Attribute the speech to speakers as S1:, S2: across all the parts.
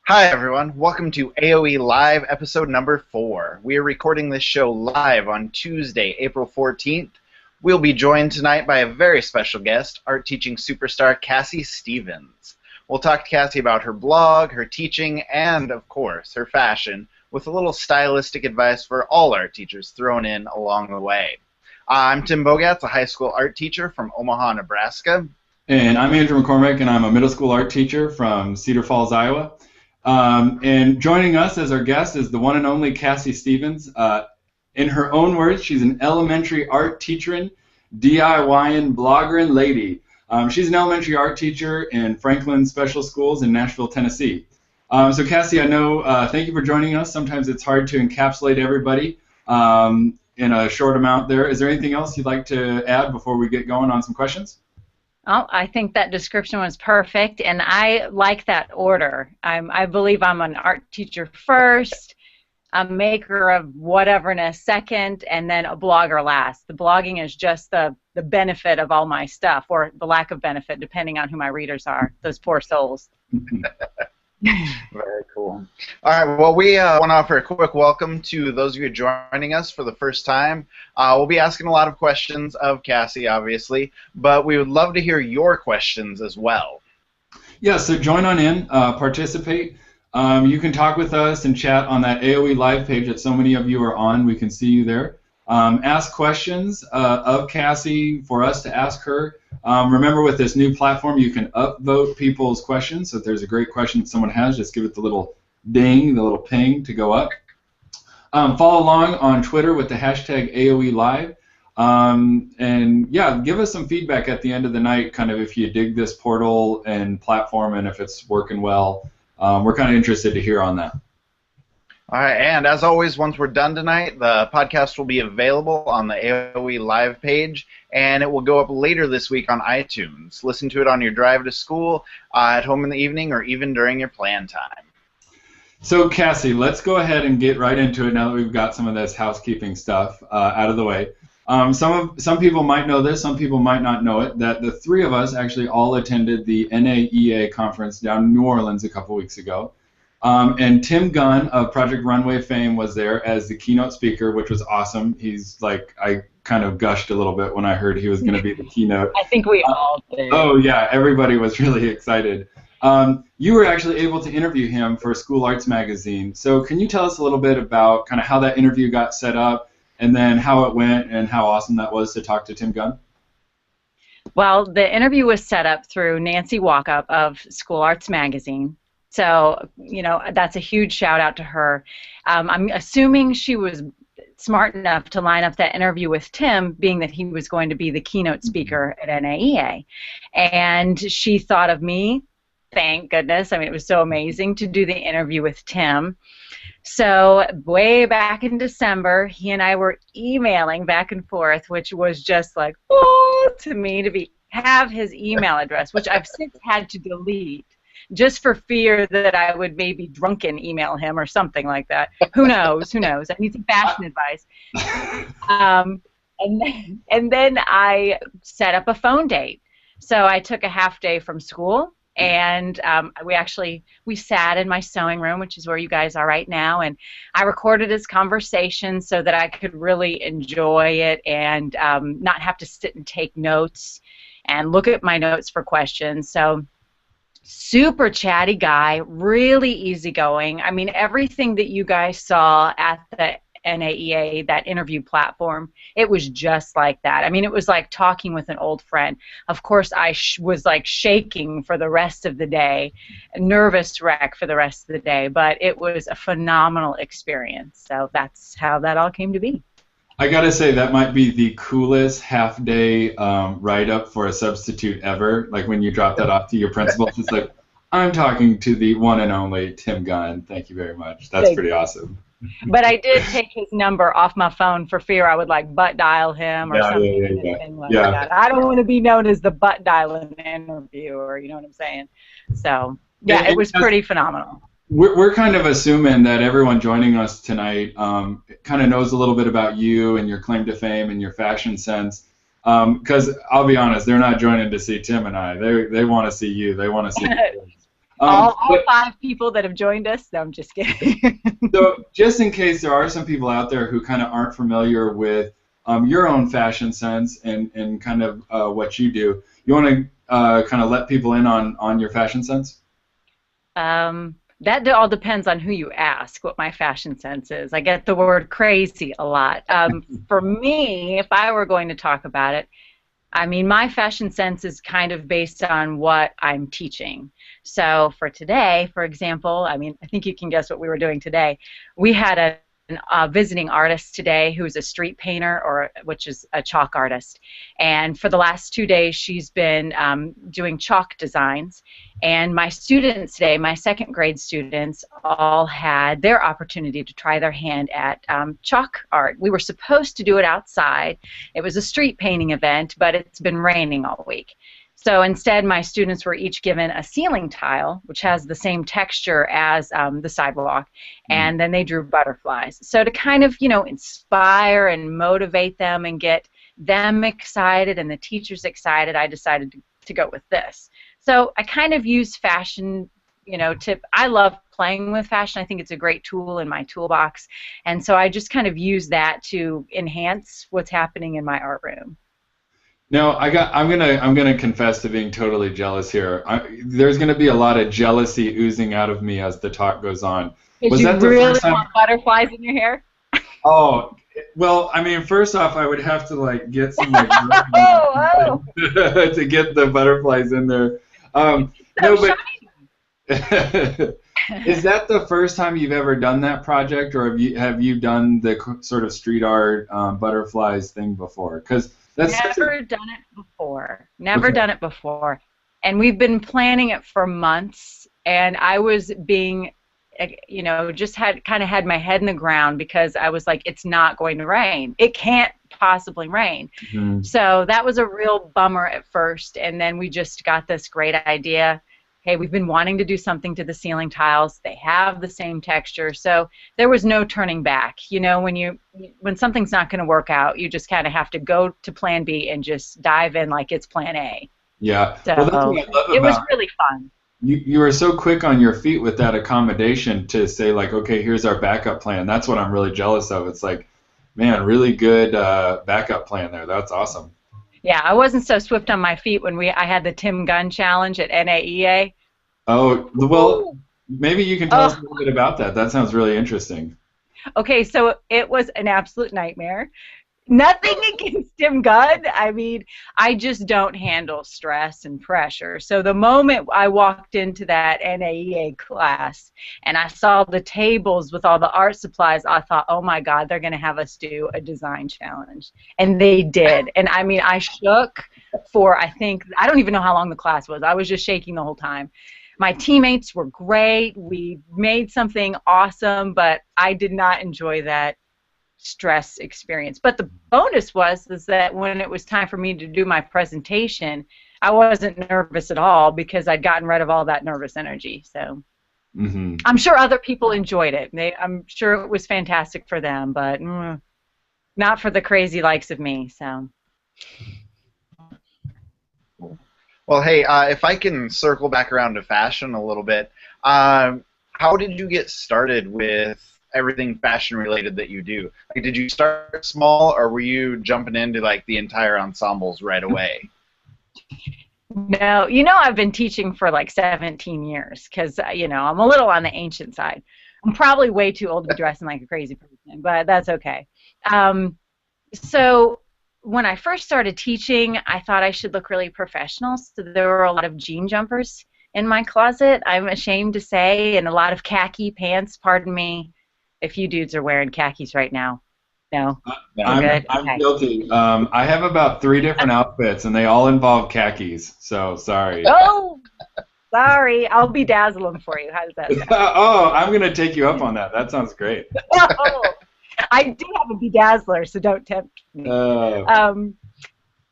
S1: Hi everyone, welcome to AOE Live episode number 4. We are recording this show live on Tuesday, April 14th. We'll be joined tonight by a very special guest, art teaching superstar Cassie Stephens. We'll talk to Cassie about her blog, her teaching, and of course, her fashion, with a little stylistic advice for all art teachers thrown in along the way. I'm Tim Bogatz, a high school art teacher from Omaha, Nebraska.
S2: And I'm Andrew McCormick, and I'm a middle school art teacher from Cedar Falls, Iowa. And joining us as our guest is the one and only Cassie Stephens. In her own words, she's an elementary art teacher, DIY-ing, blogger, lady. She's an elementary art teacher in Franklin Special Schools in Nashville, Tennessee. So Cassie, I know, thank you for joining us. Sometimes it's hard to encapsulate everybody in a short amount there. Is there anything else you'd like to add before we get going on some questions?
S3: Oh, I think that description was perfect, and I like that order. I believe I'm an art teacher first, a maker of whatever in a second, and then a blogger last. The blogging is just the benefit of all my stuff, or the lack of benefit, depending on who my readers are, those poor souls.
S1: Very cool. All right, well, we want to offer a quick welcome to those of you joining us for the first time. We'll be asking a lot of questions of Cassie, obviously, but we would love to hear your questions as well.
S2: Yeah, so join on in, participate. You can talk with us and chat on that AOE Live page that so many of you are on. We can see you there. Ask questions of Cassie for us to ask her. Remember, with this new platform, you can upvote people's questions. So if there's a great question that someone has, just give it the little ding, the little ping to go up. Follow along on Twitter with the hashtag AOE Live. And yeah, give us some feedback at the end of the night, kind of if you dig this portal and platform and if it's working well. We're kind of interested to hear on that.
S1: All right, and as always, once we're done tonight, the podcast will be available on the AOE Live page, and it will go up later this week on iTunes. Listen to it on your drive to school, at home in the evening, or even during your plan time.
S2: So, Cassie, let's go ahead and get right into it now that we've got some of this housekeeping stuff out of the way. Some people might know this, some people might not know it, that the three of us actually all attended the NAEA conference down in New Orleans a couple weeks ago. And Tim Gunn of Project Runway fame was there as the keynote speaker, which was awesome. He's like, I kind of gushed a little bit when I heard he was going to be the keynote.
S3: I think we all did.
S2: Oh, yeah, everybody was really excited. You were actually able to interview him for School Arts Magazine. So can you tell us a little bit about kind of how that interview got set up and then how it went and how awesome that was to talk to Tim Gunn?
S3: Well, the interview was set up through Nancy Walkup of School Arts Magazine. So, you know, that's a huge shout out to her. I'm assuming she was smart enough to line up that interview with Tim, being that he was going to be the keynote speaker at NAEA. And she thought of me, thank goodness. I mean, it was so amazing to do the interview with Tim. So way back in December, he and I were emailing back and forth, which was just like, oh, to me to have his email address, which I've since had to delete, just for fear that I would maybe drunken email him or something like that. Who knows? Who knows? I need some fashion advice. And then I set up a phone date. So I took a half day from school, and we sat in my sewing room, which is where you guys are right now, and I recorded his conversation so that I could really enjoy it and not have to sit and take notes and look at my notes for questions. So super chatty guy, really easygoing. I mean, everything that you guys saw at the NAEA, that interview platform, it was just like that. I mean, it was like talking with an old friend. Of course, I was like shaking for the rest of the day, a nervous wreck for the rest of the day, but it was a phenomenal experience. So that's how that all came to be.
S2: I gotta say, that might be the coolest half-day write-up for a substitute ever. Like when you drop that off to your principal, it's like, I'm talking to the one and only Tim Gunn. Thank you very much. That's pretty awesome.
S3: But I did take his number off my phone for fear I would like butt dial him or something like that. I don't want to be known as the butt dialing interviewer. You know what I'm saying? So yeah, it was pretty phenomenal.
S2: We're kind of assuming that everyone joining us tonight kind of knows a little bit about you and your claim to fame and your fashion sense. Because I'll be honest, they're not joining to see Tim and I. They want to see you. They want to see you.
S3: All 5 people that have joined us. No, I'm just kidding.
S2: So just in case there are some people out there who kind of aren't familiar with your own fashion sense and kind of what you do, you want to kind of let people in on your fashion sense?
S3: That all depends on who you ask what my fashion sense is. I get the word crazy a lot. For me, if I were going to talk about it, I mean, my fashion sense is kind of based on what I'm teaching. So for today, for example, I mean, I think you can guess what we were doing today. We had a visiting artist today who's a street painter, which is a chalk artist. And for the last 2 days, she's been doing chalk designs. And my students today, my second grade students, all had their opportunity to try their hand at chalk art. We were supposed to do it outside. It was a street painting event, but it's been raining all week. So instead, my students were each given a ceiling tile, which has the same texture as the sidewalk, and then they drew butterflies. So to kind of, you know, inspire and motivate them and get them excited and the teachers excited, I decided to go with this. So I kind of use fashion, you know, I love playing with fashion. I think it's a great tool in my toolbox, and so I just kind of use that to enhance what's happening in my art room.
S2: Now, I'm gonna confess to being totally jealous here. There's gonna be a lot of jealousy oozing out of me as the talk goes on.
S3: Did you really want butterflies in your hair?
S2: Oh, well, I mean, first off, I would have to like get some like to get the butterflies in there. No, but is that the first time you've ever done that project, or have you done the sort of street art butterflies thing before? Because
S3: Never done it before. Never done it before. And we've been planning it for months, and I was being, you know, just had my head in the ground because I was like, it's not going to rain. It can't possibly rain. Mm-hmm. So that was a real bummer at first, and then we just got this great idea. Hey, we've been wanting to do something to the ceiling tiles. They have the same texture, so there was no turning back. You know, when something's not going to work out, you just kind of have to go to Plan B and just dive in like it's Plan A.
S2: Yeah,
S3: so
S2: well, that's what I love about
S3: it. Was really fun.
S2: You were so quick on your feet with that accommodation to say like, okay, here's our backup plan. That's what I'm really jealous of. It's like, man, really good backup plan there. That's awesome.
S3: Yeah, I wasn't so swift on my feet when I had the Tim Gunn challenge at NAEA.
S2: Oh, well, maybe you can tell us a little bit about that. That sounds really interesting.
S3: Okay, so it was an absolute nightmare. Nothing against Tim Gunn. I mean, I just don't handle stress and pressure. So the moment I walked into that NAEA class and I saw the tables with all the art supplies, I thought, oh my God, they're going to have us do a design challenge. And they did. And I mean, I shook for, I don't even know how long the class was. I was just shaking the whole time. My teammates were great. We made something awesome, but I did not enjoy that stress experience. But the bonus was that when it was time for me to do my presentation, I wasn't nervous at all because I'd gotten rid of all that nervous energy. So I'm sure other people enjoyed it. I'm sure it was fantastic for them, but not for the crazy likes of me. So.
S1: Well, hey, if I can circle back around to fashion a little bit, how did you get started with everything fashion related that you do? Like, did you start small, or were you jumping into like the entire ensembles right away?
S3: No, you know, I've been teaching for like 17 years because, you know, I'm a little on the ancient side. I'm probably way too old to be dressing like a crazy person, but that's okay. So when I first started teaching, I thought I should look really professional, so there were a lot of jean jumpers in my closet, I'm ashamed to say, and a lot of khaki pants. Pardon me if you dudes are wearing khakis right now. No?
S2: I'm guilty. I have about 3 different outfits, and they all involve khakis, so sorry.
S3: Oh, sorry. I'll bedazzle them for you. How does that sound?
S2: Oh, I'm going to take you up on that. That sounds great.
S3: Oh, I do have a bedazzler, so don't tempt me.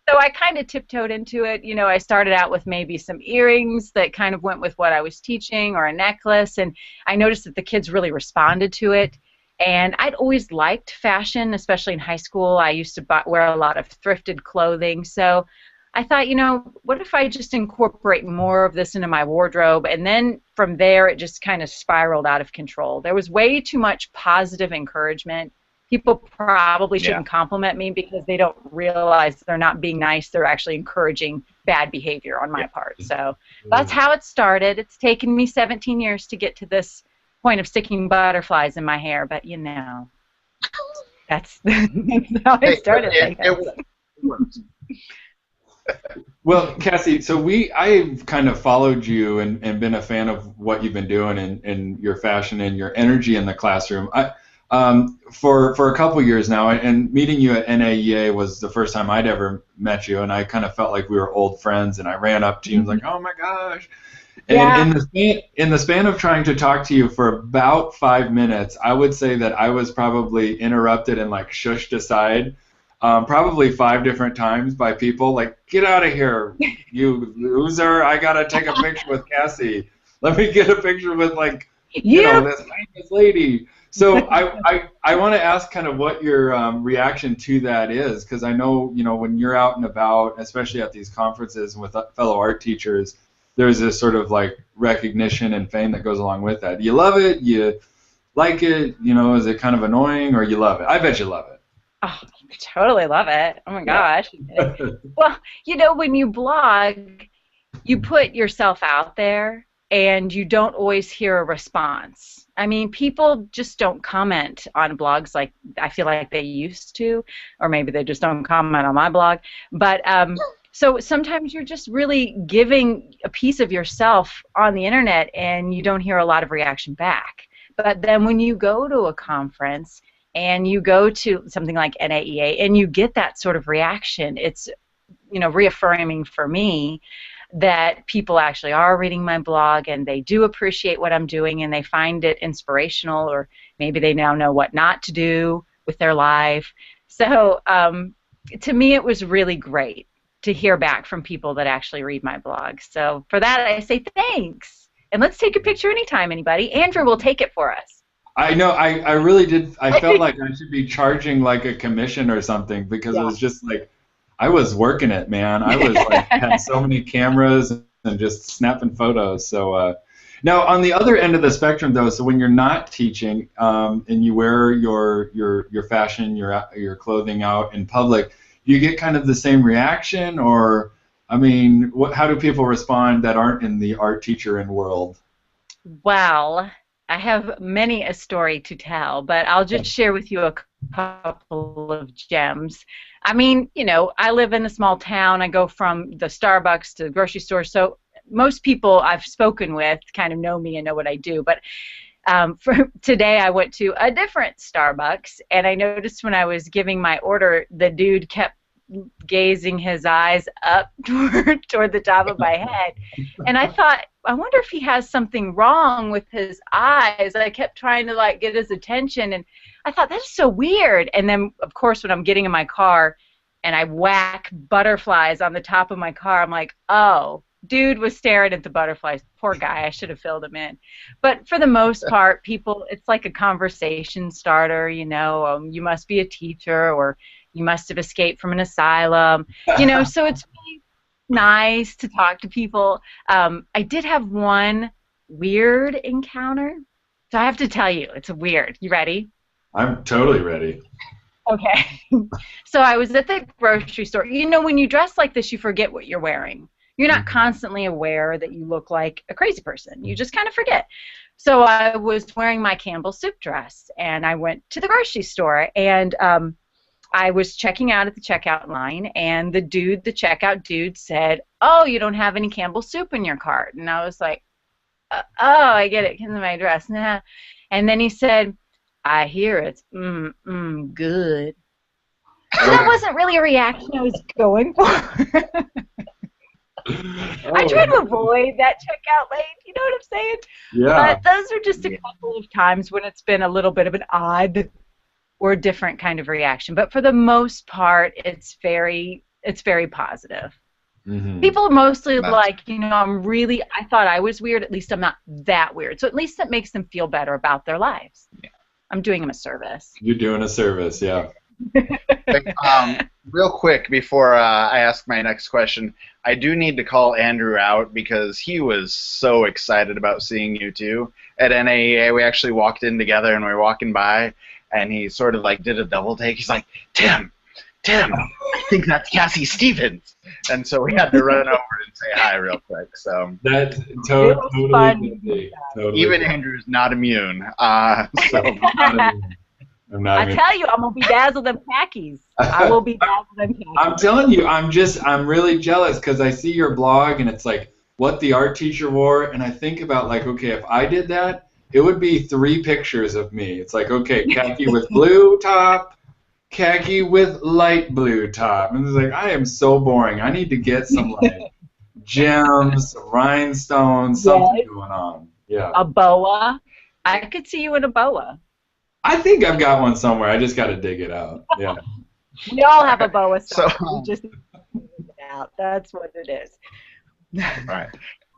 S3: So I kind of tiptoed into it. You know, I started out with maybe some earrings that kind of went with what I was teaching, or a necklace, and I noticed that the kids really responded to it. And I'd always liked fashion, especially in high school. I used to wear a lot of thrifted clothing. So I thought, what if I just incorporate more of this into my wardrobe? And then from there, it just kind of spiraled out of control. There was way too much positive encouragement. People probably shouldn't compliment me because they don't realize they're not being nice. They're actually encouraging bad behavior on my part. So that's how it started. It's taken me 17 years to get to this point of sticking butterflies in my hair, but that's how it started.
S1: It works.
S2: Well, Cassie, so I've kind of followed you and been a fan of what you've been doing and your fashion and your energy in the classroom. For a couple years now, and meeting you at NAEA was the first time I'd ever met you, and I kind of felt like we were old friends, and I ran up to you and was like, oh my gosh. And in the span of trying to talk to you for about 5 minutes, I would say that I was probably interrupted and like shushed aside probably 5 different times by people like, get out of here, you loser, I gotta take a picture with Cassie. Let me get a picture with like, this famous lady. So I want to ask kind of what your reaction to that is, because I know, when you're out and about, especially at these conferences and with fellow art teachers, there's this sort of like recognition and fame that goes along with that. Do you love it? You like it? Is it kind of annoying, or you love it? I bet you love it.
S3: Oh, I totally love it. Oh my gosh. Well, when you blog, you put yourself out there and you don't always hear a response. I mean, people just don't comment on blogs like I feel like they used to, or maybe they just don't comment on my blog. But so sometimes you're just really giving a piece of yourself on the internet and you don't hear a lot of reaction back. But then when you go to a conference and you go to something like NAEA and you get that sort of reaction, it's reaffirming for me that people actually are reading my blog and they do appreciate what I'm doing and they find it inspirational, or maybe they now know what not to do with their life. So to me it was really great to hear back from people that actually read my blog. So for that I say thanks. And let's take a picture anytime, anybody. Andrew will take it for us.
S2: I know, I really did. I felt like I should be charging like a commission or something, because it was just like, I was working it, man. I was like, had so many cameras and just snapping photos. So now on the other end of the spectrum though, so when you're not teaching and you wear your fashion, your clothing out in public, you get kind of the same reaction, or I mean, how do people respond that aren't in the art teacher world?
S3: Well, I have many a story to tell, but I'll just share with you a couple of gems. I mean, I live in a small town. I go from the Starbucks to the grocery store, so most people I've spoken with kind of know me and know what I do. But for today, I went to a different Starbucks, and I noticed when I was giving my order, the dude kept gazing his eyes up toward the top of my head, and I thought, I wonder if he has something wrong with his eyes. I kept trying to like get his attention, and I thought, that's so weird. And then of course when I'm getting in my car and I whack butterflies on the top of my car, I'm like, oh, dude was staring at the butterflies. Poor guy, I should have filled him in. But for the most part, people, it's like a conversation starter, you must be a teacher, or you must have escaped from an asylum, so it's really nice to talk to people. I did have one weird encounter, so I have to tell you, it's weird. You ready?
S2: I'm totally ready.
S3: Okay. So I was at the grocery store. When you dress like this, you forget what you're wearing. You're not constantly aware that you look like a crazy person. You just kind of forget. So I was wearing my Campbell soup dress, and I went to the grocery store, and I was checking out at the checkout line, and the checkout dude said, oh, you don't have any Campbell soup in your cart. And I was like, oh, I get it, because of my dress. Nah. And then he said, I hear it's good. So that wasn't really a reaction I was going for. I try to avoid that checkout lane, you know what I'm saying?
S2: Yeah.
S3: But those are just a couple of times when it's been a little bit of an odd or different kind of reaction. But for the most part, it's very positive. Mm-hmm. People are mostly like, I thought I was weird. At least I'm not that weird. So at least that makes them feel better about their lives. Yeah. I'm doing them a service.
S2: You're doing a service, yeah.
S1: Real quick before I ask my next question, I do need to call Andrew out because he was so excited about seeing you two at NAEA. We actually walked in together and we were walking by, and he sort of like did a double take. He's like, Tim, I think that's Cassie Stephens. And so we had to run over and say hi real quick. So
S2: That's totally could be. Totally
S1: even Andrew's not immune. So
S2: I'm not
S3: I
S2: even.
S3: tell you, I'm gonna be dazzled in khakis. I will be dazzled in khakis.
S2: I'm telling you, I'm really jealous because I see your blog and it's like what the art teacher wore, and I think about like, okay, if I did that, it would be 3 pictures of me. It's like, okay, khaki with blue top, khaki with light blue top, and it's like I am so boring. I need to get some like gems, some rhinestones, something
S3: Yes.
S2: going on. Yeah.
S3: A boa. I could see you in a boa.
S2: I think I've got one somewhere. I just got to dig it out. Yeah.
S3: We all have a boa
S1: So-
S3: somewhere. We just need to dig it out. That's what it is.
S1: all right.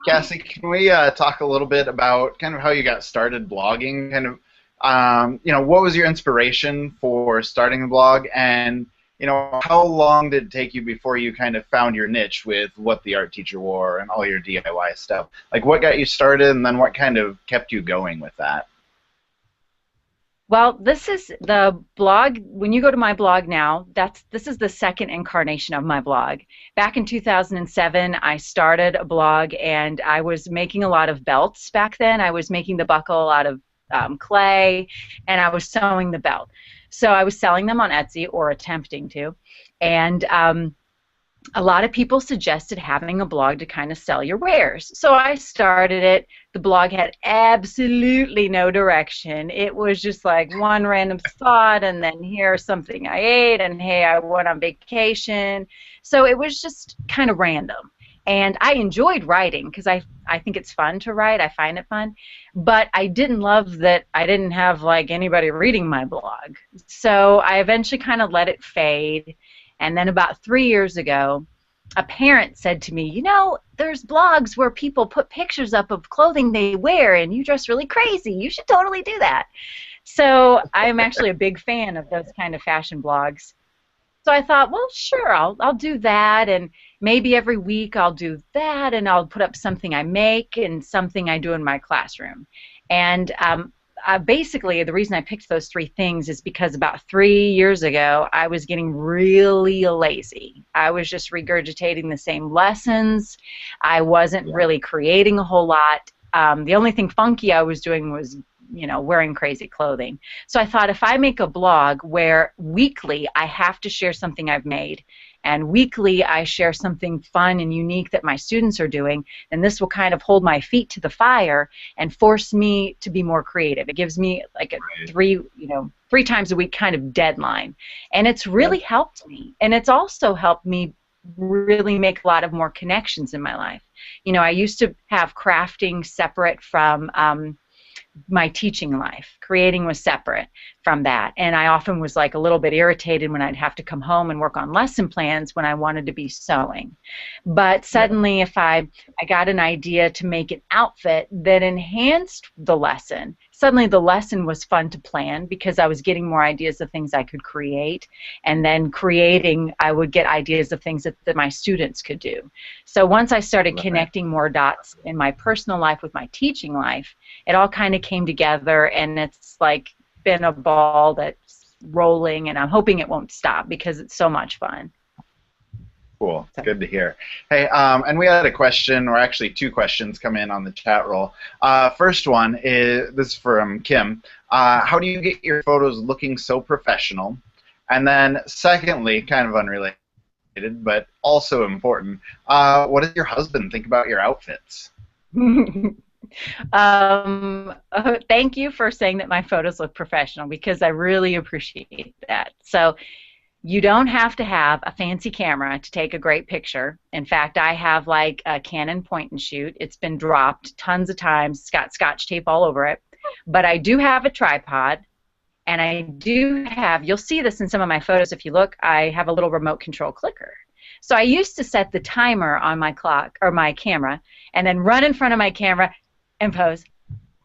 S1: Cassie, can we talk a little bit about kind of how you got started blogging? Kind of, what was your inspiration for starting the blog, and how long did it take you before you kind of found your niche with what the art teacher wore and all your DIY stuff? Like, what got you started, and then what kind of kept you going with that?
S3: Well, this is the blog. When you go to my blog now, this is the second incarnation of my blog. Back in 2007, I started a blog, and I was making a lot of belts back then. I was making the buckle out of clay, and I was sewing the belt. So I was selling them on Etsy, or attempting to, and a lot of people suggested having a blog to kind of sell your wares. So I started it. The blog had absolutely no direction. It was just like one random thought, and then here's something I ate, and hey, I went on vacation. So it was just kind of random. And I enjoyed writing because I think it's fun to write. I find it fun. But I didn't love that I didn't have like anybody reading my blog. So I eventually kind of let it fade. And then about 3 years ago, a parent said to me, there's blogs where people put pictures up of clothing they wear and you dress really crazy. You should totally do that. So I'm actually a big fan of those kind of fashion blogs. So I thought, well, sure, I'll do that, and maybe every week I'll do that, and I'll put up something I make and something I do in my classroom. And basically, the reason I picked those 3 things is because about 3 years ago, I was getting really lazy. I was just regurgitating the same lessons. I wasn't really creating a whole lot. The only thing funky I was doing was wearing crazy clothing. So I thought if I make a blog where weekly I have to share something I've made, and weekly I share something fun and unique that my students are doing, then this will kind of hold my feet to the fire and force me to be more creative. It gives me like a 3 times a week kind of deadline. And it's really helped me. And it's also helped me really make a lot of more connections in my life. I used to have crafting separate from my teaching life. Creating was separate from that, and I often was like a little bit irritated when I'd have to come home and work on lesson plans when I wanted to be sewing. But suddenly if I got an idea to make an outfit that enhanced the lesson, suddenly the lesson was fun to plan because I was getting more ideas of things I could create, and then creating I would get ideas of things that my students could do. So once I started connecting more dots in my personal life with my teaching life, it all kind of came together, and it's like been a ball that's rolling, and I'm hoping it won't stop because it's so much fun.
S1: Cool. Good to hear. Hey, and we had a question, or actually 2 questions come in on the chat roll. First one is, this is from Kim. How do you get your photos looking so professional? And then secondly, kind of unrelated, but also important, what does your husband think about your outfits?
S3: Thank you for saying that my photos look professional, because I really appreciate that. So you don't have to have a fancy camera to take a great picture. In fact, I have like a Canon point and shoot. It's been dropped tons of times. It's got scotch tape all over it. But I do have a tripod, and I do have, you'll see this in some of my photos if you look, I have a little remote control clicker. So I used to set the timer on my clock or my camera and then run in front of my camera and pose.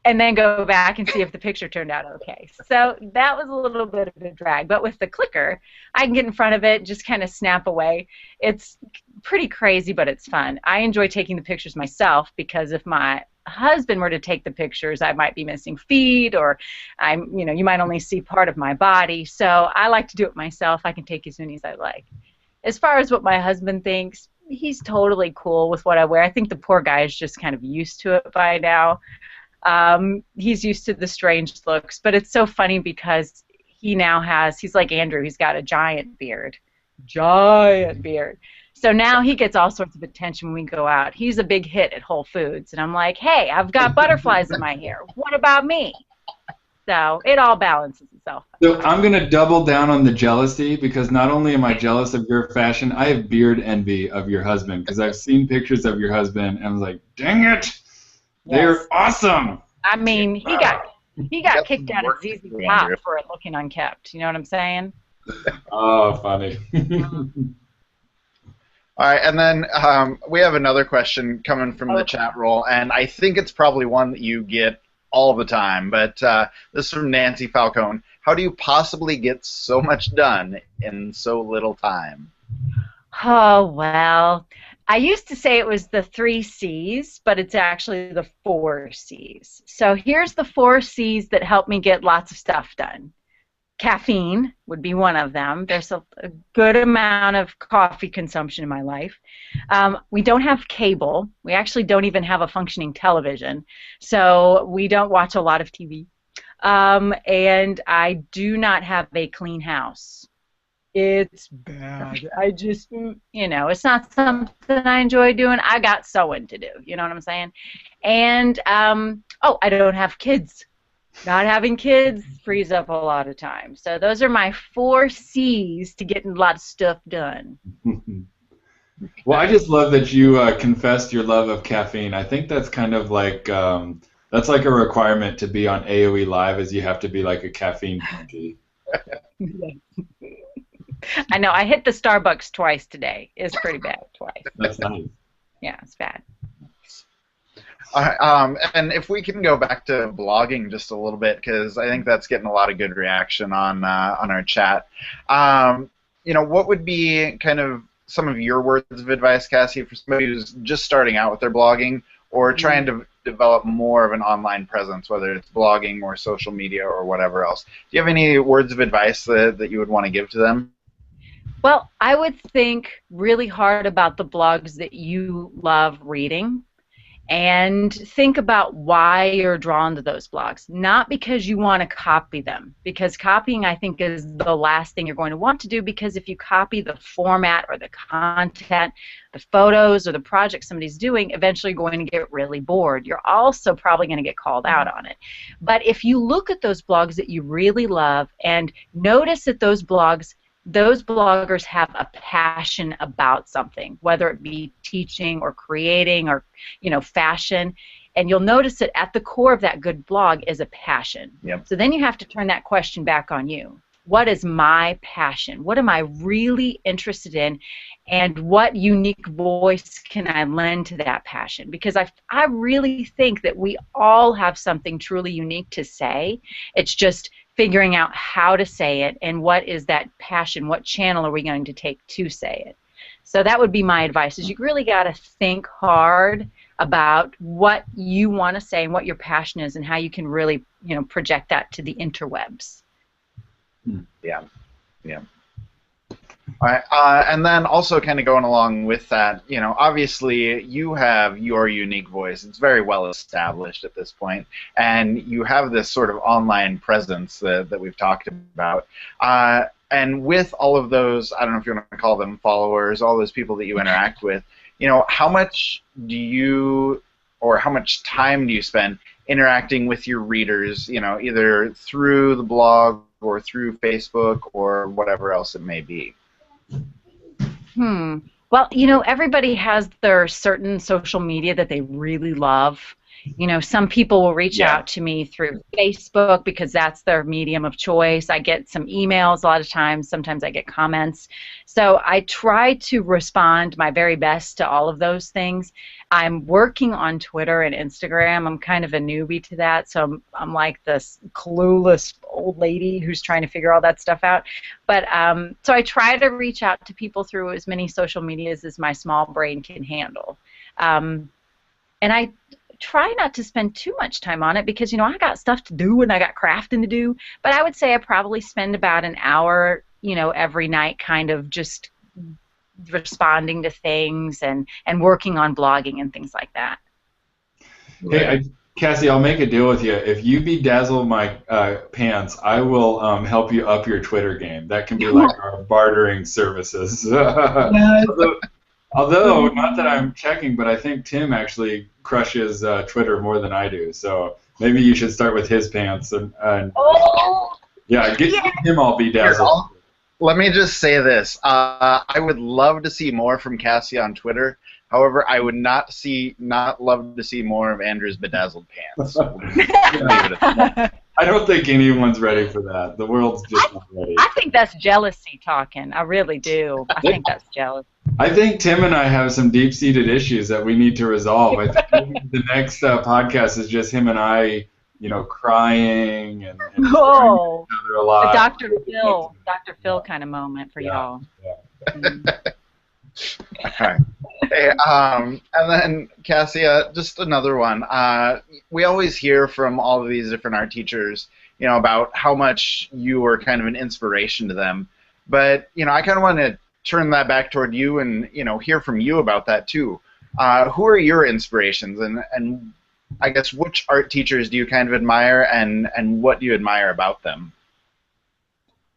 S3: and then go back and see if the picture turned out okay. So that was a little bit of a drag. But with the clicker, I can get in front of it, just kind of snap away. It's pretty crazy, but it's fun. I enjoy taking the pictures myself because if my husband were to take the pictures, I might be missing feet, or you might only see part of my body. So I like to do it myself. I can take as many as I like. As far as what my husband thinks, he's totally cool with what I wear. I think the poor guy is just kind of used to it by now. He's used to the strange looks, but it's so funny because he's like Andrew, he's got a giant beard. Giant beard. So now he gets all sorts of attention when we go out. He's a big hit at Whole Foods, and I'm like, hey, I've got butterflies in my hair. What about me? So it all balances itself.
S2: So I'm going to double down on the jealousy, because not only am I jealous of your fashion, I have beard envy of your husband, because I've seen pictures of your husband, and I was like, dang it! They're awesome.
S3: I mean, he got kicked out of ZZ Top for it looking unkept. You know what I'm saying?
S2: Oh, funny.
S1: All right, and then we have another question coming from the chat roll, and I think it's probably one that you get all the time, but this is from Nancy Falcone. How do you possibly get so much done in so little time?
S3: Oh, well, I used to say it was the 3 C's, but it's actually the 4 C's. So here's the 4 C's that help me get lots of stuff done. Caffeine would be one of them. There's a good amount of coffee consumption in my life. We don't have cable. We actually don't even have a functioning television. So we don't watch a lot of TV. And I do not have a clean house. It's bad. I just, it's not something I enjoy doing. I got sewing to do. You know what I'm saying? And, I don't have kids. Not having kids frees up a lot of time. So those are my 4 C's to getting a lot of stuff done.
S2: Well, I just love that you confessed your love of caffeine. I think that's kind of like that's like a requirement to be on AOE Live, is you have to be like a caffeine junkie.
S3: I know. I hit the Starbucks twice today. It's pretty bad twice.
S2: That's nice.
S3: Yeah, it's bad.
S1: And if we can go back to blogging just a little bit, because I think that's getting a lot of good reaction on our chat. What would be kind of some of your words of advice, Cassie, for somebody who's just starting out with their blogging or trying to develop more of an online presence, whether it's blogging or social media or whatever else? Do you have any words of advice that you would want to give to them?
S3: Well, I would think really hard about the blogs that you love reading. And think about why you're drawn to those blogs. Not because you want to copy them, because copying, I think, is the last thing you're going to want to do, because if you copy the format or the content, the photos or the project somebody's doing, eventually you're going to get really bored. You're also probably going to get called out on it. But if you look at those blogs that you really love and notice that those bloggers have a passion about something, whether it be teaching or creating or, fashion, and you'll notice that at the core of that good blog is a passion.
S1: Yep.
S3: So then you have to turn that question back on you. What is my passion? What am I really interested in? And what unique voice can I lend to that passion? Because I really think that we all have something truly unique to say. It's just figuring out how to say it and what is that passion, what channel are we going to take to say it. So that would be my advice, is you really got to think hard about what you want to say and what your passion is and how you can really, project that to the interwebs.
S1: Yeah. All right, and then also kind of going along with that, obviously you have your unique voice. It's very well established at this point, and you have this sort of online presence that we've talked about. And with all of those, I don't know if you want to call them followers, all those people that you interact with, how much how much time do you spend interacting with your readers, either through the blog or through Facebook or whatever else it may be?
S3: Well, everybody has their certain social media that they really love, some people will reach
S1: Yeah.
S3: out to me through Facebook because that's their medium of choice. I get some emails a lot of times. Sometimes I get comments. So I try to respond my very best to all of those things. I'm working on Twitter and Instagram. I'm kind of a newbie to that, so I'm like this clueless old lady who's trying to figure all that stuff out. But so I try to reach out to people through as many social medias as my small brain can handle. And I try not to spend too much time on it because, I got stuff to do and I got crafting to do. But I would say I probably spend about an hour, every night kind of just responding to things and working on blogging and things like that.
S2: Hey, Cassie, I'll make a deal with you. If you bedazzle my pants, I will help you up your Twitter game. That can be like our bartering services. Although, not that I'm checking, but I think Tim actually crushes Twitter more than I do. So maybe you should start with his pants and get him all bedazzled.
S1: Let me just say this. I would love to see more from Cassie on Twitter. However, I would not love to see more of Andrew's bedazzled pants.
S2: I don't think anyone's ready for that. The world's just not ready.
S3: I think that's jealousy talking. I really do. I think that's jealousy.
S2: I think Tim and I have some deep-seated issues that we need to resolve. I think the next podcast is just him and I, crying and each other a lot.
S3: A Dr. Phil kind of moment for y'all.
S2: Yeah.
S1: Okay. Hey, and then Cassie, just another one. We always hear from all of these different art teachers, about how much you were kind of an inspiration to them. But I kind of want to turn that back toward you and hear from you about that too. Who are your inspirations, and I guess which art teachers do you kind of admire, and what do you admire about them?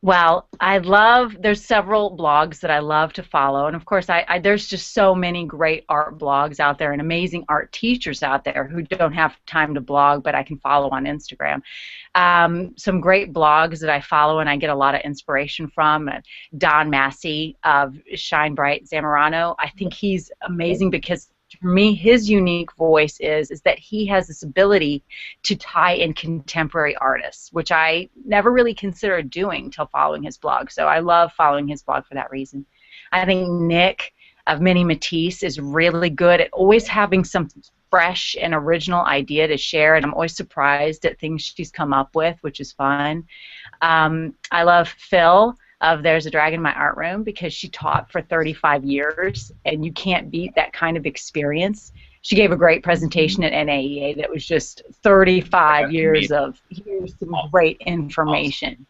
S3: Well, there's several blogs that I love to follow, and of course there's just so many great art blogs out there and amazing art teachers out there who don't have time to blog, but I can follow on Instagram. Some great blogs that I follow and I get a lot of inspiration from. Don Massey of Shine Bright Zamorano. I think he's amazing because for me, his unique voice is that he has this ability to tie in contemporary artists, which I never really considered doing till following his blog. So I love following his blog for that reason. I think Nick of Mini Matisse is really good at always having some fresh and original idea to share, and I'm always surprised at things she's come up with, which is fun. I love Phil of There's a Dragon in My Art Room because she taught for 35 years, and you can't beat that kind of experience. She gave a great presentation at NAEA that was just 35 years of here's some great information.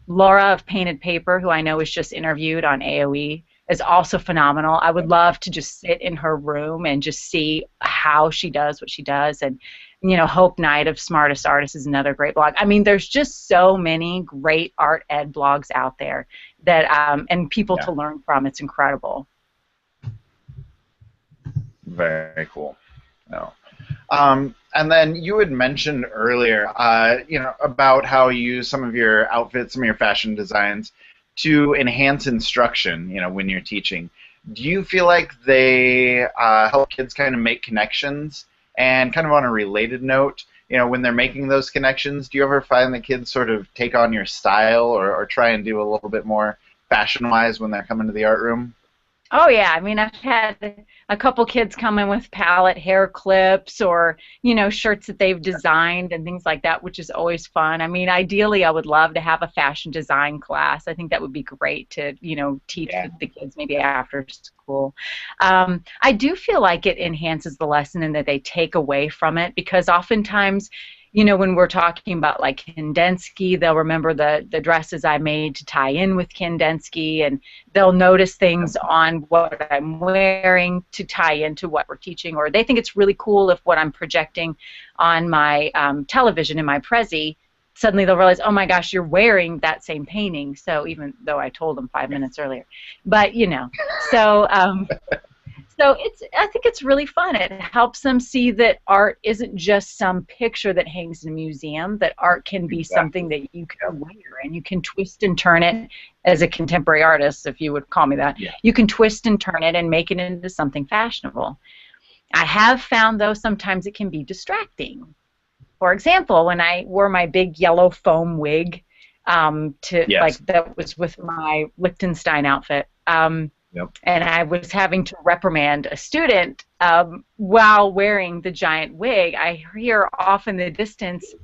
S3: Laura of Painted Paper, who I know was just interviewed on AOE, is also phenomenal. I would love to just sit in her room and just see how she does what she does. And Hope Knight of Smartest Artist is another great blog. I mean, there's just so many great art ed blogs out there that and people to learn from. It's incredible.
S1: Very cool. No. And then you had mentioned earlier, about how you use some of your outfits, some of your fashion designs to enhance instruction, when you're teaching. Do you feel like they help kids kind of make connections? And kind of on a related note, when they're making those connections, do you ever find that kids sort of take on your style or try and do a little bit more fashion-wise when they're coming to the art room?
S3: Oh, yeah. I mean, I've had a couple kids come in with palette hair clips or, shirts that they've designed and things like that, which is always fun. I mean, ideally, I would love to have a fashion design class. I think that would be great to, teach the kids maybe after school. I do feel like it enhances the lesson and that they take away from it because oftentimes, when we're talking about like Kandinsky, they'll remember the dresses I made to tie in with Kandinsky, and they'll notice things on what I'm wearing to tie into what we're teaching, or they think it's really cool if what I'm projecting on my television in my Prezi, suddenly they'll realize, oh my gosh, you're wearing that same painting. So even though I told them 5 minutes earlier, but so. So I think it's really fun. It helps them see that art isn't just some picture that hangs in a museum, that art can be something that you can wear and you can twist and turn it as a contemporary artist, if you would call me that. Yeah. You can twist and turn it and make it into something fashionable. I have found, though, sometimes it can be distracting. For example, when I wore my big yellow foam wig,
S1: Yes.
S3: that was with my Liechtenstein outfit,
S1: Yep.
S3: and I was having to reprimand a student while wearing the giant wig, I hear off in the distance,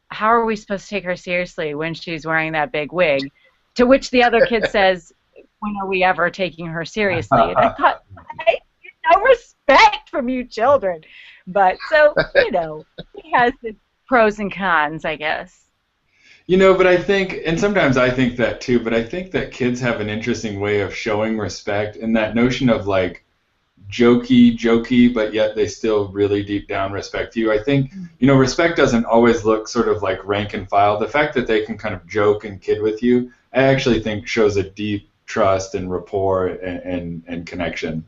S3: "How are we supposed to take her seriously when she's wearing that big wig?" To which the other kid says, "When are we ever taking her seriously?" And I thought, I get no respect from you children. But so, it has its pros and cons, I guess.
S2: But I think, and sometimes I think that too, but I think that kids have an interesting way of showing respect, and that notion of like jokey, but yet they still really deep down respect you. I think, respect doesn't always look sort of like rank and file. The fact that they can kind of joke and kid with you, I actually think shows a deep trust and rapport and connection.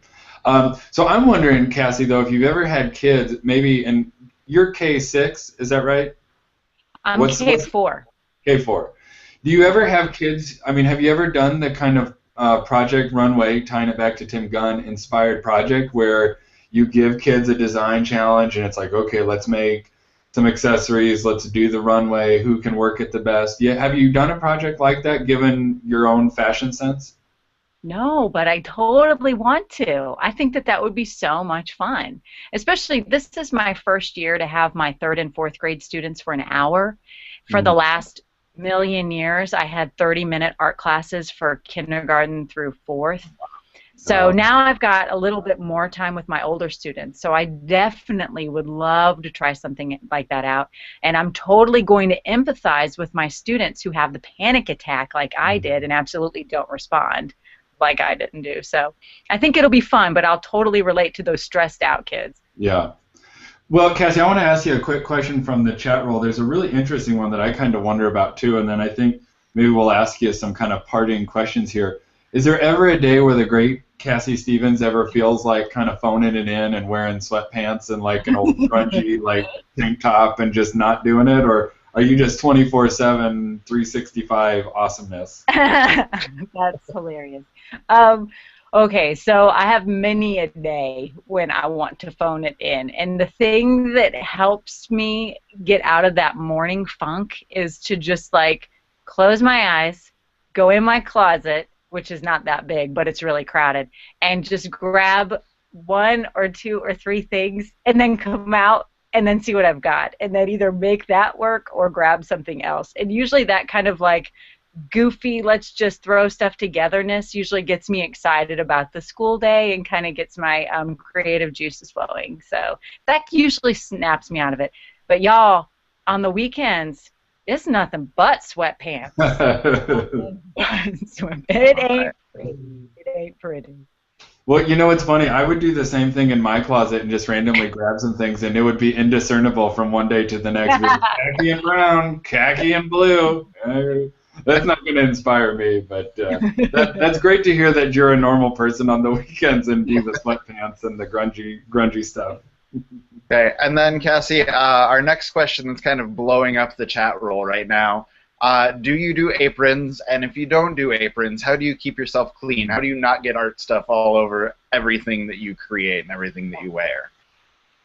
S2: So I'm wondering, Cassie, though, if you've ever had kids, maybe in your K6, is that right?
S3: I'm
S2: What's
S3: K4.
S2: K4. Do you ever have kids? I mean, have you ever done the kind of Project Runway, tying it back to Tim Gunn, inspired project where you give kids a design challenge and it's like, okay, let's make some accessories, let's do the runway, who can work it the best? Yeah, have you done a project like that given your own fashion sense?
S3: No, but I totally want to. I think that would be so much fun. Especially, this is my first year to have my 3rd and 4th grade students for an hour. For the last million years, I had 30-minute art classes for kindergarten through 4th. So now I've got a little bit more time with my older students. So I definitely would love to try something like that out. And I'm totally going to empathize with my students who have the panic attack like I did and absolutely don't respond like I didn't do. So I think it'll be fun, but I'll totally relate to those stressed out kids.
S2: Yeah. Well, Cassie, I want to ask you a quick question from the chat roll. There's a really interesting one that I kind of wonder about too, and then I think maybe we'll ask you some kind of parting questions here. Is there ever a day where the great Cassie Stephens ever feels like kind of phoning it in and wearing sweatpants and like an old grungy like tank top and just not doing it, or are you just 24/7, 365 awesomeness?
S3: That's hilarious. Okay, so I have many a day when I want to phone it in, and the thing that helps me get out of that morning funk is to just like close my eyes, go in my closet, which is not that big, but it's really crowded, and just grab 1 or 2 or 3 things, and then come out and then see what I've got, and then either make that work or grab something else. And usually that kind of like goofy, let's just throw stuff togetherness usually gets me excited about the school day and kind of gets my creative juices flowing. So that usually snaps me out of it. But y'all, on the weekends, it's nothing but sweatpants. It ain't pretty. It ain't pretty.
S2: Well, it's funny. I would do the same thing in my closet and just randomly grab some things, and it would be indiscernible from one day to the next. Khaki and brown, khaki and blue. That's not going to inspire me, but that's great to hear that you're a normal person on the weekends and do the sweatpants and the grungy stuff.
S1: Okay, and then Cassie, our next question that's kind of blowing up the chat roll right now. Do you do aprons? And if you don't do aprons, how do you keep yourself clean? How do you not get art stuff all over everything that you create and everything that you wear?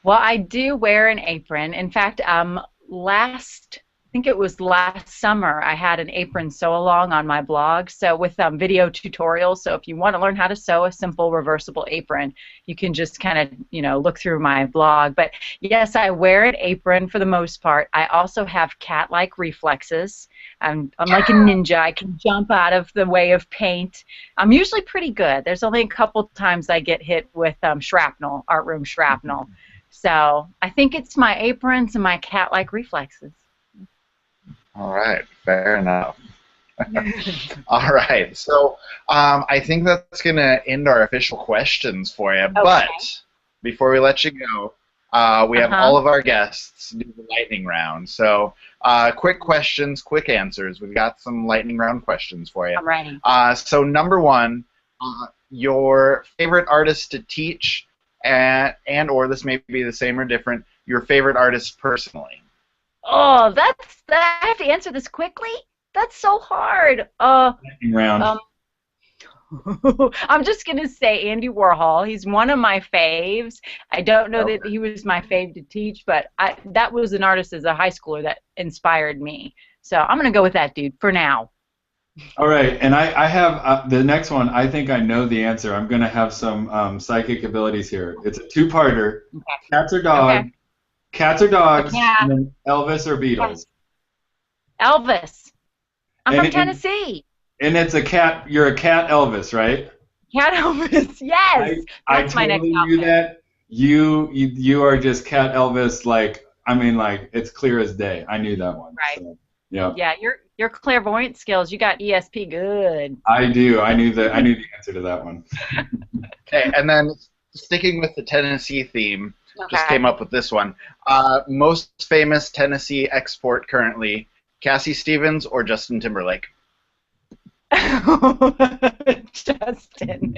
S3: Well, I do wear an apron. In fact, I think it was last summer, I had an apron sew-along on my blog, so with video tutorials. So if you want to learn how to sew a simple reversible apron, you can just kind of, look through my blog. But yes, I wear an apron for the most part. I also have cat-like reflexes. I'm like a ninja. I can jump out of the way of paint. I'm usually pretty good. There's only a couple times I get hit with shrapnel, art room shrapnel. So I think it's my aprons and my cat-like reflexes.
S1: All right, fair enough. All right, so I think that's going to end our official questions for you. Okay. But before we let you go, we have all of our guests do the lightning round. So quick questions, quick answers. We've got some lightning round questions for you.
S3: I'm ready.
S1: So number 1, your favorite artist to teach, and or this may be the same or different, your favorite artist personally.
S3: Oh, I have to answer this quickly? That's so hard.
S2: Lightning round.
S3: I'm just going to say Andy Warhol. He's one of my faves. I don't know that
S1: Okay.
S3: he was my fave to teach, but that was an artist as a high schooler that inspired me. So I'm going to go with that dude for now.
S2: All right, and I have the next one. I think I know the answer. I'm going to have some psychic abilities here. It's a two-parter.
S3: Okay.
S2: Cats or dogs?
S3: Okay.
S2: Cats or dogs?
S3: Yeah.
S2: And then Elvis or Beatles?
S3: Elvis. I'm
S2: And
S3: from
S2: it-
S3: Tennessee.
S2: And it's a cat. You're a cat Elvis, right?
S3: Cat Elvis. Yes.
S2: I
S3: That's my next
S2: totally knew
S3: outfit.
S2: that. You are just cat Elvis. Like, I mean, like, it's clear as day. I knew that one.
S3: Right.
S2: So, yeah.
S3: Yeah, your clairvoyant skills. You got ESP good.
S2: I do. I knew the answer to that one.
S1: Okay, and then sticking with the Tennessee theme, just
S3: Okay.
S1: came up with this one. Most famous Tennessee export currently, Cassie Stephens or Justin Timberlake?
S3: Justin.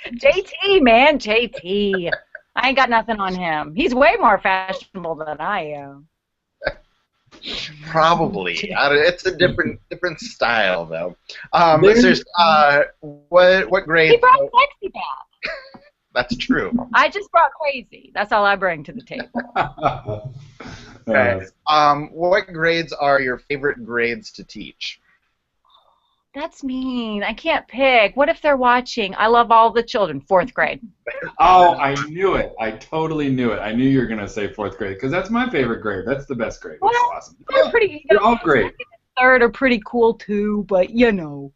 S3: JT, man, JT. I ain't got nothing on him. He's way more fashionable than I am.
S1: Probably. It's a different style though.
S2: There's-
S1: Seriously, what grade?
S3: He brought sexy back.
S1: That's true.
S3: I just brought crazy. That's all I bring to the table.
S1: Okay. What grades are your favorite grades to teach?
S3: That's mean. I can't pick. What if they're watching? I love all the children. 4th grade.
S2: Oh, I knew it. I totally knew it. I knew you were going to say 4th grade because that's my favorite grade. That's the best grade. It's
S3: Well,
S2: awesome.
S3: They're pretty.
S2: They're all great.
S3: 3rd are pretty cool too, but you know.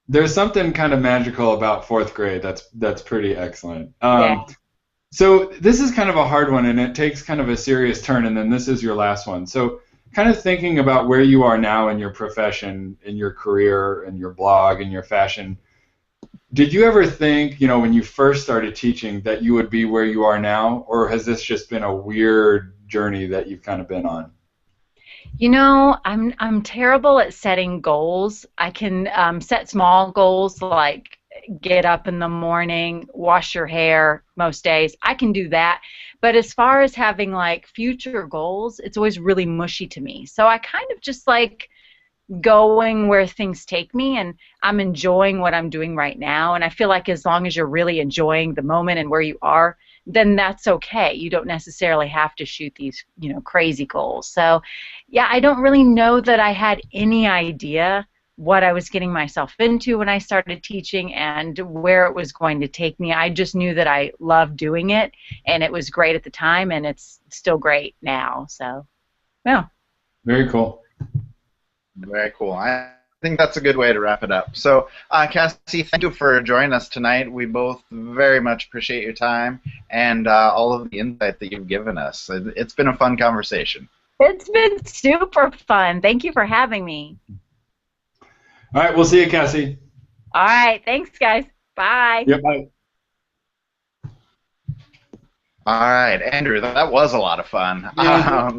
S2: There's something kind of magical about 4th grade. That's pretty excellent.
S3: Yeah.
S2: So this is kind of a hard one, and it takes kind of a serious turn, and then this is your last one. So kind of thinking about where you are now in your profession, in your career, in your blog, in your fashion, did you ever think, when you first started teaching that you would be where you are now, or has this just been a weird journey that you've kind of been on?
S3: I'm terrible at setting goals. I can set small goals like get up in the morning, wash your hair most days. I can do that. But as far as having like future goals, it's always really mushy to me. So I kind of just like going where things take me, and I'm enjoying what I'm doing right now. And I feel like as long as you're really enjoying the moment and where you are, then that's okay. You don't necessarily have to shoot these, crazy goals. So, yeah, I don't really know that I had any idea what I was getting myself into when I started teaching and where it was going to take me. I just knew that I loved doing it, and it was great at the time, and it's still great now. So, yeah.
S2: Very cool.
S1: Very cool. I think that's a good way to wrap it up. So, Cassie, thank you for joining us tonight. We both very much appreciate your time and all of the insight that you've given us. It's been a fun conversation.
S3: It's been super fun. Thank you for having me.
S2: All right, we'll see you, Cassie.
S3: All right. Thanks, guys. Bye.
S2: Yep, bye.
S1: All right, Andrew, that was a lot of fun.
S2: Yeah.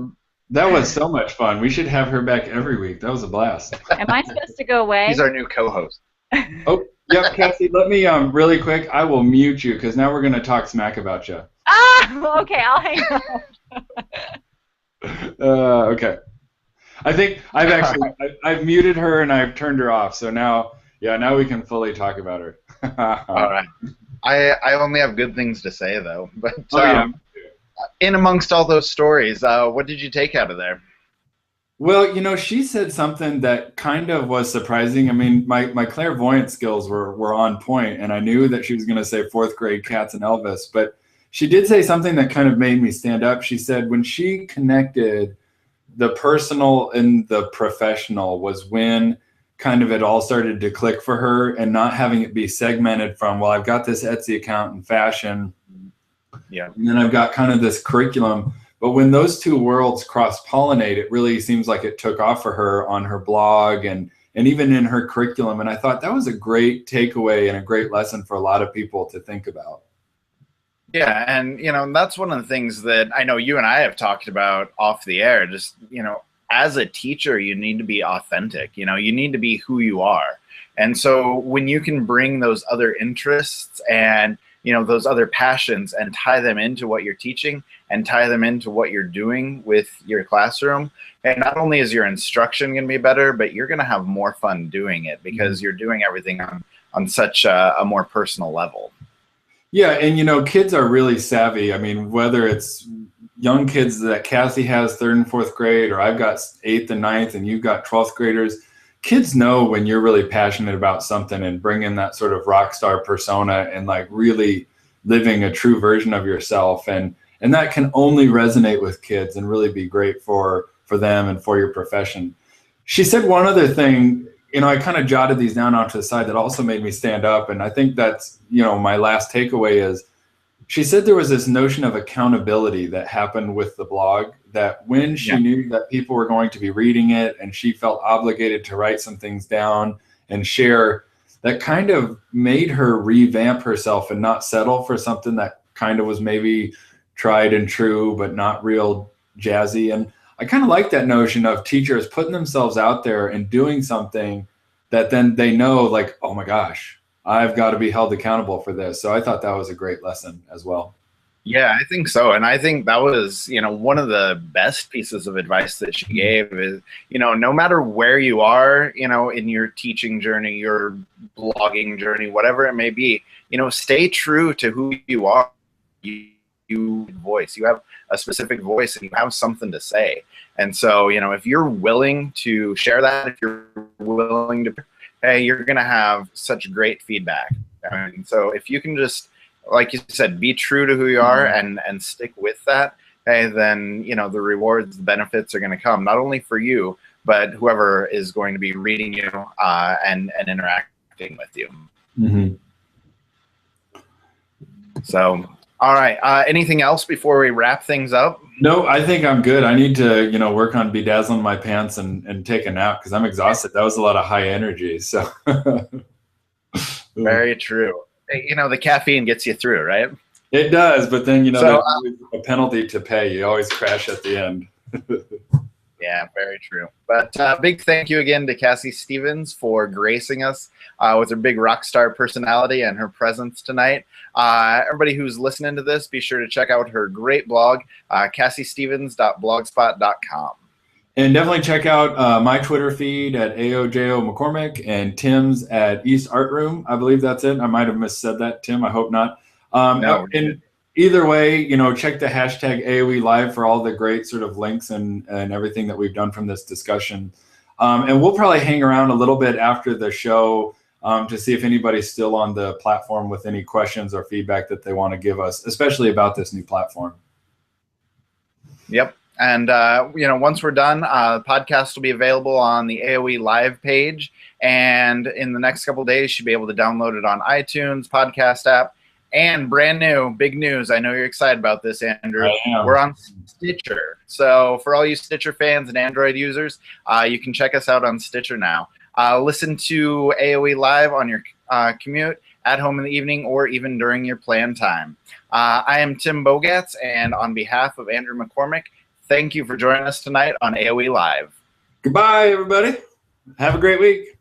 S2: That was so much fun. We should have her back every week. That was a blast.
S3: Am I supposed to go away?
S1: He's our new co-host.
S2: Oh, yep, Cassie, let me, really quick, I will mute you because now we're going to talk smack about you.
S3: Ah, okay, I'll hang up.
S2: Okay. I think I've muted her and I've turned her off. So now we can fully talk about her.
S1: All right. I only have good things to say, though. But
S2: yeah.
S1: in amongst all those stories, what did you take out of there?
S2: Well, she said something that kind of was surprising. I mean, my clairvoyant skills were on point, and I knew that she was going to say 4th grade cats and Elvis, but she did say something that kind of made me stand up. She said when she connected the personal and the professional was when kind of it all started to click for her, and not having it be segmented from, well, I've got this Etsy account in fashion,
S1: Yeah.
S2: and then I've got kind of this curriculum. But when those two worlds cross-pollinate, it really seems like it took off for her on her blog and even in her curriculum. And I thought that was a great takeaway and a great lesson for a lot of people to think about.
S1: Yeah, and that's one of the things that I know you and I have talked about off the air. Just as a teacher, you need to be authentic. You need to be who you are. And so when you can bring those other interests and those other passions and tie them into what you're teaching and tie them into what you're doing with your classroom, and not only is your instruction going to be better, but you're going to have more fun doing it because you're doing everything such a more personal level.
S2: Yeah, and kids are really savvy. I mean, whether it's young kids that Cassie has 3rd and 4th grade, or I've got 8th and 9th, and you've got 12th graders, kids know when you're really passionate about something and bring in that sort of rock star persona and like really living a true version of yourself. And that can only resonate with kids and really be great for them and for your profession. She said one other thing, I kind of jotted these down onto the side that also made me stand up. And I think that's, my last takeaway is, she said there was this notion of accountability that happened with the blog, that when she knew that people were going to be reading it and she felt obligated to write some things down and share, that kind of made her revamp herself and not settle for something that kind of was maybe tried and true, but not real jazzy. And I kind of like that notion of teachers putting themselves out there and doing something that then they know, like, oh my gosh, I've got to be held accountable for this. So I thought that was a great lesson as well.
S1: Yeah, I think so. And I think that was, one of the best pieces of advice that she gave is, no matter where you are, in your teaching journey, your blogging journey, whatever it may be, stay true to who you are. You have a specific voice and you have something to say. And so, if you're willing to share that, if you're willing to, hey, you're going to have such great feedback. And so if you can just, like you said, be true to who you are and stick with that, hey, then, the rewards, the benefits are going to come, not only for you, but whoever is going to be reading you and interacting with you.
S2: Mm-hmm.
S1: So, all right. Anything else before we wrap things up?
S2: No, I think I'm good. I need to, work on bedazzling my pants and take a nap because I'm exhausted. That was a lot of high energy. So
S1: very true. The caffeine gets you through, right?
S2: It does, but then there's always a penalty to pay. You always crash at the end.
S1: Yeah, very true. But big thank you again to Cassie Stephens for gracing us with her big rock star personality and her presence tonight. Everybody who's listening to this, be sure to check out her great blog, CassieStephens.blogspot.com.
S2: And definitely check out my Twitter feed at AOJO McCormick and Tim's at East Art Room. I believe that's it. I might have missaid that, Tim. I hope not.
S1: No.
S2: And either way, check the hashtag AOE Live for all the great sort of links and everything that we've done from this discussion. And we'll probably hang around a little bit after the show to see if anybody's still on the platform with any questions or feedback that they want to give us, especially about this new platform.
S1: Yep. And, once we're done, the podcast will be available on the AOE Live page. And in the next couple of days, you should be able to download it on iTunes, podcast app. And brand new, big news. I know you're excited about this, Andrew.
S2: I am.
S1: We're on Stitcher. So for all you Stitcher fans and Android users, you can check us out on Stitcher now. Listen to AOE Live on your commute, at home in the evening, or even during your planned time. I am Tim Bogatz, and on behalf of Andrew McCormick, thank you for joining us tonight on AOE Live.
S2: Goodbye, everybody. Have a great week.